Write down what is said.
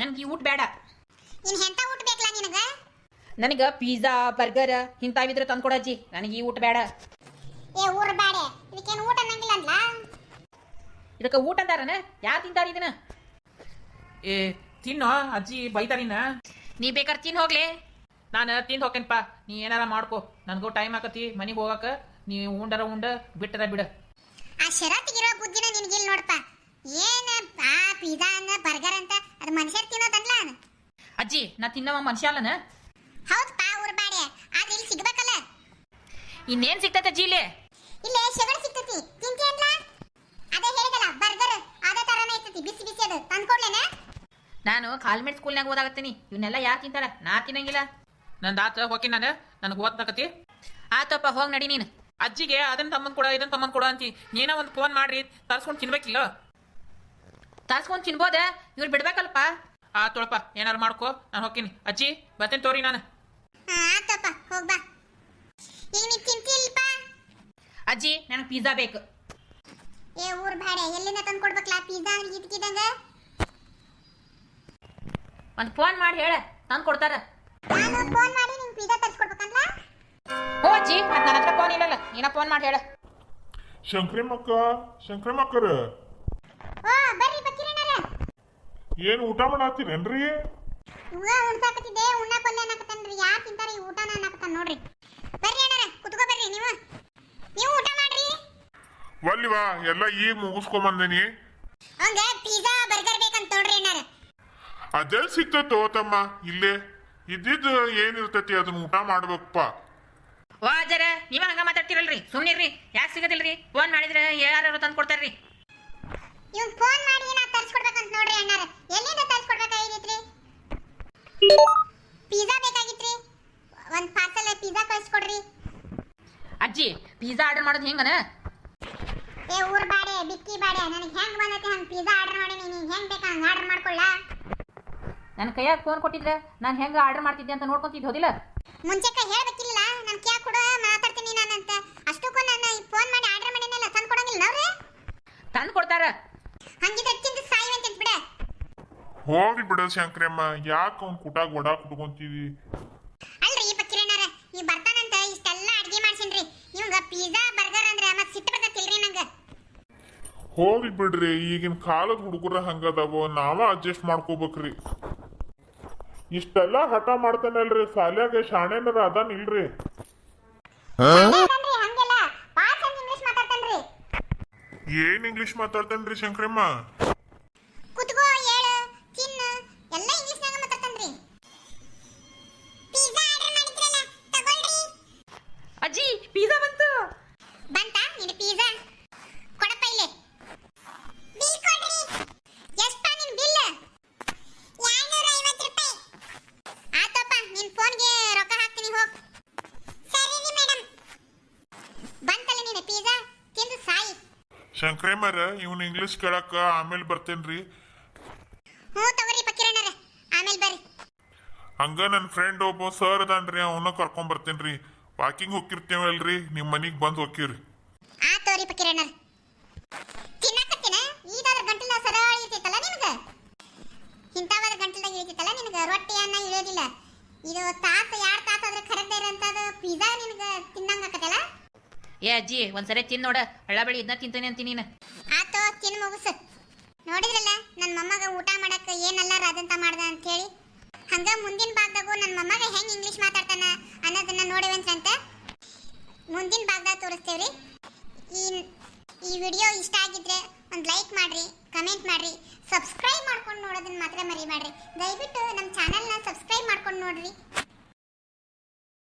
ನನಗೆ ಈ ಊಟ ಬೇಡ. ಇನ್ ಎಂತ ಊಟ ಬೇಕಲ್ಲ ನಿನಗ? ನನಗೆ ಪಿಜ್ಜಾ ಬರ್ಗರ್ ಇಂಥವಿದ್ರೆ ತಂದ್ಕೊಡ ಅಜ್ಜಿ. ನನಗೆ ಈ ಊಟ ಬೇಡ. ಏ ಊರ ಬ್ಯಾಡೆ, ಇದಕ್ಕೇನು ಊಟ ಅನ್ನಂಗಿಲ್ಲ ಅಂದ್ಲ? ಇದಕ್ಕೆ ಊಟ ಅಂತಾರನ? ಯಾರು ತಿಂತಾರ ಇದನ್ನ? ಏ ತಿನ್ನೋ ಅಜ್ಜಿ ಬೈತಾರಿನ. ನೀ ಬೇಕಾದ್ರೆ ತಿನ್ ಹೋಗ್ಲಿ. ನಾನು ತಿಂದು ಹೋಗ್ತೇನಪ್ಪ, ನೀ ಏನಾರ ಮಾಡ್ಕೋ. ನನಗೂ ಟೈಮ್ ಆಕತಿ ಮನೆಗೆ ಹೋಗಾಕ. ನೀ ಉಂಡರ ಉಂಡ ಬಿಟ್ಟರ ಬಿಡ. ಆ ಶರತ್ತಿಗಿರೋ ಬುದ್ಧಿನ ನಿನಗಿಲ್ಲ ನೋಡಪ್ಪ. ಏನ ಆ ಪಿಜ್ಜಾ ಅನ್ನ ಬರ್ಗರ್ ಅಂತ ಅದು ಮನುಷ್ಯರ್ ತಿನ್ನೋದಲ್ಲ. ಅಜ್ಜಿ ನಾ ತಿನ್ನವ ಮನುಷ್ಯ ಅಲ್ಲನ? ಹೌದಪ್ಪ ಊರ ಬ್ಯಾಡೆ, ಆದ್ರೆ ಇಲ್ಲಿ ಸಿಗ್ಬೇಕಲ್ಲ. ಇನ್ನೇನ್ ಸಿಗ್ತೈತೆ ಅಜ್ಜಿ ಇಲ್ಲಿ? ಇಲ್ಲೇ ಶಗರ್ ಸಿಗ್ತೈತಿ, ತಿಂತಿ ಅನ್ಲ? ಅದೇ ಹೇಳಿದಲ್ಲ ಬರ್ಗರ್ ಅದೇ ತರನೇ ಇರ್ತೈತಿ, ಬಿಸಿ ಬಿಸಿ ಅದು ತಂದ್ಕೊಡ್ಲೇನ? ನಾನು ಕಾಲ್ಮೆಂಟ್ ಸ್ಕೂಲ್ನಾಗ ಓದಾಗತ್ತೀನಿ. ಇವನ್ನೆಲ್ಲ ಯಾರು ತಿಂತಾರ? ನಾ ತಿನ್ನಂಗಿಲ್ಲ. ನಂದು ಆತ ಹೋಗಿ ನಾನು ನನಗೆ ಓದ್ತಕತಿ. ಆತಪ್ಪ ಹೋಗಿ ನಡಿ ನೀನು. ಅಜ್ಜಿಗೆ ಅದನ್ನ ತಮ್ಮನ್ ಕೊಡ ಇದನ್ನ ತಮ್ಮನ್ ಕೊಡ ಅಂತಿ. ನೀನ ಒಂದು ಫೋನ್ ಮಾಡ್ರಿ ತರ್ಸ್ಕೊಂಡು ತಿನ್ಬೇಕಿಲ್ಲ. ತರ್ಸ್ಕೊಂಡ್ ತಿನ್ಬೋದ? ಇವ್ರು ಬಿಡ್ಬೇಕಲ್ಪ. ಆ ತೊಳಪ ಏನಾರು ಮಾಡ್ಕೋ, ನಾನು ಹೋಗ್ತೀನಿ. ಅಜ್ಜಿ ಬರ್ತೇನೆ ತೋರಿ ನಾನು. ಆತಪ್ಪ ಹೋಗ್ಬಾ. ಈಗ ನೀ ತಿಂತಿಲ್ಪ? ಅಜ್ಜಿ ನನಗೆ ಪಿಜ್ಜಾ ಬೇಕು. ಏ ಊರ್ ಬ್ಯಾಡೆ, ಎಲ್ಲಿಂದ ತಂದು ಕೊಡ್ಬೇಕಲ್ಲ ಪಿಜ್ಜಾ ಇದಕ್ಕಿದಂಗ? ಒಂದು ಫೋನ್ ಮಾಡಿ ಹೇಳ, ತಂದು ಕೊಡ್ತಾರ. ನಾನು ಫೋನ್ ಮಾಡಿ ನಿಂಗೆ ಪಿಜ್ಜಾ ತರಿಸ್ಕೊಡ್ಬೇಕಂತ? ಹೋ ಅಜ್ಜಿ, ಅದು ನನ್ನ ಹತ್ರ ಫೋನ್ ಇಲ್ಲಲ್ಲ, ನೀನ ಫೋನ್ ಮಾಡಿ ಹೇಳ. ಶಂಕ್ರಮ್ಮಕ್ಕರ ಓ ಬರ್ರಿ ಬಕ್ಕಿರಣ್ಣರ. ಏನು ಊಟ ಮಾಡತ್ತೀರೇನ್ರಿ? ಇವಾಗ ಉಣ್ಸಾಕತ್ತಿದ್ದೆ, ಉಣ್ಣಾಕೊಲ್ಲೆ ಅನ್ನಕತ್ತನ್ರಿ. ಯಾರು ತಿಂತಾರ ಈ ಊಟನ ಅನ್ನಕತ್ತಾನ ನೋಡ್ರಿ. ಬರ್ರಿ ಅಣ್ಣರ ಕುತ್ಕೋ ಬರ್ರಿ. ನೀವು ಊಟ ಮಾಡ್ರಿ. ಒಲ್ಲಿವಾ ಎಲ್ಲ ಈಗ ಮುಗಿಸ್ಕೊಂಬಂದೇನಿ. ಅವಂಗ ಪಿಜ್ಜಾ ಬರ್ಗರ್ ಬೇಕಂತ ನೋಡ್ರಿ ಅಣ್ಣರ. ಅದೆಲ್ಲಿ ಸಿಗ್ತೈತೋ ತಮ್ಮ? ಇಲ್ಲೇ ಇದ್ದಿದ್ದು ಏನಿರ್ತೈತಿ ಅದನ್ನ ಊಟ ಮಾಡ್ಬೇಕಪ್ಪ. ವಾ ಅಜ್ಜರ, ನೀವ ಹಂಗ ಮಾತಾಡ್ತಿರಲ್ರಿ, ಸುಮ್ಮನಿರ್ರಿ. ಯಾಕೆ ಸಿಗೋದಿಲ್ರಿ? ಫೋನ್ ಮಾಡಿದ್ರೆ ಯಾರು ತಂದು ಕೊಡ್ತಾರ್ರಿ. ಇವ್ನ್ ಫೋನ್ ಮಾಡಿ ನಾ ತರಿಸ್ಕೊಡ್ಬೇಕಂತ ನೋಡ್ರಿ ಅಣ್ಣರ. ಎಲ್ಲಿಂದ ತರಿಸ್ಕೊಡ್ಬೇಕಾಗಿತ್ರಿ? ಪಿಜ್ಜಾ ಬೇಕಾಗಿತ್ರಿ, ಒಂದು ಪಾರ್ಸಲ್ ಪಿಜ್ಜಾ ಕಳಿಸ್ಕೊಡ್ರಿ. ಅಜ್ಜಿ ಪಿಜ್ಜಾ ಆರ್ಡರ್ ಮಾಡೋದು ಹೆಂಗನ? ಏ ಊರ್ ಬಾಡೆ ಬಿಕ್ಕಿ ಬಾಡೆ, ನನಗೆ ಹೆಂಗ್ ಬಂದೈತಿ ಹಂಗೆ ಪಿಜ್ಜಾ ಆರ್ಡರ್ ಮಾಡೀನಿ. ನೀನು ಹೆಂಗ್ ಬೇಕಾ ಹಂಗೆ ಆರ್ಡರ್ ಮಾಡ್ಕೊಳ್ಳ? ನನ್ನ ಕೈಯಾಗ ಫೋನ್ ಕೊಟ್ಟಿದ್ರೆ ನಾನು ಹೆಂಗೆ ಆರ್ಡರ್ ಮಾಡ್ತಿದ್ದೆ ಅಂತ ನೋಡ್ಕೊಂತಿದ್ದು ಹೋದಿಲ್ಲ? ಮುಂಚೆಕ ಹೇಳ್ಬೇಕಿಲ್ಲ, ನಾನು ಕ್ಯಾ ಕೊಡು ಮಾತಾಡ್ತೀನಿ ನಾನಂತ. ಅಷ್ಟಕ್ಕೂ ನಾನು ಫೋನ್ ಮಾಡಿ ಆರ್ಡರ್ ಮಾಡಿನಲ್ಲ, ತಂದು ಕೊಡಂಗಿಲ್ಲ ನೋಡ್ರಿ. ತಂದು ಕೊಡ್ತಾರ. ಹಂಗಿದ್ರೆ ತಿಂದು ಸಾಯುವಂತ ಬಿಡ. ಹೋಗ್ಲಿ ಬಿಡ ಶಂಕ್ರಮ್ಮ, ಯಾಕೆ ಅವ್ನ ಕುಟಾಗ ಒಡ ಕುಟ್ಕೊಂತೀವಿ? ಅಲ್ರಿ ಈ ಪಕ್ಕಿರೇನಾರ ಈ ಬರ್ತಾನಂತ ಇಷ್ಟೆಲ್ಲ ಅಡ್ಗೆ ಮಾಡ್ಸಿನ್ರಿ. ಇವಂಗ ಪಿಜ್ಜಾ ಬರ್ಗರ್ ಅಂದ್ರೆ ಮತ್ತೆ ಸಿಟ್ಟು ಬರ್ತೈತಿಲ್ರಿ ನಂಗೆ. ಹೋಗ್ಲಿ ಬಿಡ್ರಿ, ಈಗಿನ ಕಾಲದ ಹುಡುಗರ ಹಂಗದಾವ, ನಾವ ಅಡ್ಜಸ್ಟ್ ಮಾಡ್ಕೋಬೇಕ್ರಿ. ಇಷ್ಟೆಲ್ಲ ಹಠ ಮಾಡ್ತಾನಲ್ರಿ, ಸಾಲ್ಯಾಗ ಶಾಣೆನರ ಅದಾನ ಇಲ್ರಿ? ಹಂಗೆಲ್ಲ ಪಾಸ್ ಅಂತ ಇಂಗ್ಲಿಷ್ ಮಾತಾಡ್ತಾನ್ರಿ. ಏನ್ ಇಂಗ್ಲಿಷ್ ಮಾತಾಡ್ತಾನ್ರಿ ಶಂಕ್ರಮ್ಮ? ಕುತ್ಕೋ ಹೇಳು ತಿನ್ನು ಎಲ್ಲ ಇಂಗ್ಲಿಷ್ನಾಗ ಮಾತಾಡ್ತಾನ್ರಿ. ಪಿಜ್ಜಾ ಆರ್ಡರ್ ಮಾಡಿದ್ರಲ್ಲ ತಗೊಳ್ರಿ. ಅಜ್ಜಿ ಪಿಜ್ಜಾ ಬಂತು. ಬಂತಾ ನಿನ್ನ ಪಿಜ್ಜಾ? ಕೊಡಪ್ಪ ಇಲ್ಲೇ ಬಿಲ್ ಕೊಡ್ರಿ. ಎಷ್ಟಾ ನಿನ್ ಬಿಲ್? 250 ರೂಪಾಯಿ. ಆತಪ್ಪ ನಿನ್ ಫೋನ್ಗೆ ರೊಕ್ಕ ಹಾಕ್ತೀನಿ ಹೋಗ್. ಸರಿ ರೀ ಮೇಡಮ್. ಬಂತಲ್ಲ ನಿನ್ನ ಪಿಜ್ಜಾ, ತಿಂದು ಸಾಯಿ. ಶಂಕ್ರಮ್ಮರ ಇವ್ನ ಇಂಗ್ಲಿಷ್ ಕೇಳಕ್ಕ ಆಮೇಲೆ ಬರ್ತೇನ್ರಿ. ಹ್ಞೂ ತಗೋರಿ ಪಕ್ಕಿರಣ್ಣರ, ಆಮೇಲೆ ಬರ್ರಿ. ಹಂಗ ನನ್ನ ಫ್ರೆಂಡ್ ಒಬ್ಬ ಸರ್ ಅದಾನ್ರಿ, ಅವನ್ನ ಕರ್ಕೊಂಡ್ ಬರ್ತೇನ್ರಿ. ವಾಕಿಂಗ್ ಹೋಗಿರ್ತೇವಲ್ರಿ, ನಿಮ್ ಮನಿಗ್ ಬಂದ್ ಹೋಗಿರಿ. ಆ ತೋರಿ ಪಕ್ಕಿರಣ್ಣರ ತಿನ್ನಕತ್ತಿನ. ಈಗಾದ್ರ ಗಂಟಲ ಸರಳ ಇರ್ತೈತಲ್ಲ ನಿನಗ, ಇಂಥವಾದ ಗಂಟಲದಾಗ ಇಳಿತೈತಲ್ಲ ನಿನಗ. ರೊಟ್ಟಿ ಅನ್ನ ಇಳಿಯೋದಿಲ್ಲ. ಇದು ತಾಸು 2 ತಾಸು ಆದ್ರೆ ಕರೆಕ್ಟ್ ಇರೋಂಥದ್ದು ಪಿಜ್ಜಾ ನಿನಗ ತಿನ್ನಂಗಾಕತ್ತಲ್ಲ. ಏ ಅಜ್ಜಿ ಒಂದ್ಸರಿ ತಿನ್ ನೋಡ, ಹಳ್ಳ ಬಳಿ ಇದನ್ನ ತಿಂತಾನೆ ಅಂತೀನಿ ನೀನು. ಆತೋ ತಿನ್ನು ಮುಗಿಸು. ನೋಡಿದ್ರಲ್ಲ ನನ್ನ ಮೊಮ್ಮಗ ಊಟ ಮಾಡಕ್ಕೆ ಏನೆಲ್ಲಾರ ಅದಂತ ಮಾಡ್ದ ಅಂತ ಹೇಳಿ. ಹಂಗ ಮುಂದಿನ ಭಾಗದಾಗೂ ನನ್ನ ಮೊಮ್ಮಗ ಹೆಂಗ್ ಇಂಗ್ಲಿಷ್ ಮಾತಾಡ್ತಾನ ಅನ್ನೋದನ್ನ ನೋಡಿವಂತ ಮುಂದಿನ ಭಾಗದಾಗ ತೋರಿಸ್ತೇವ್ರಿ. ಈ ವಿಡಿಯೋ ಇಷ್ಟ ಆಗಿದ್ರೆ ಒಂದು ಲೈಕ್ ಮಾಡ್ರಿ, ಕಮೆಂಟ್ ಮಾಡ್ರಿ, ಸಬ್ಸ್ಕ್ರೈಬ್ ಮಾಡ್ಕೊಂಡು ನೋಡೋದನ್ನ ಮಾತ್ರ ಮರಿಬೇಡ್ರಿ. ದಯವಿಟ್ಟು ನಮ್ಮ ಚಾನಲ್ನ ಸಬ್ಸ್ಕ್ರೈಬ್ ಮಾಡ್ಕೊಂಡು ನೋಡ್ರಿ.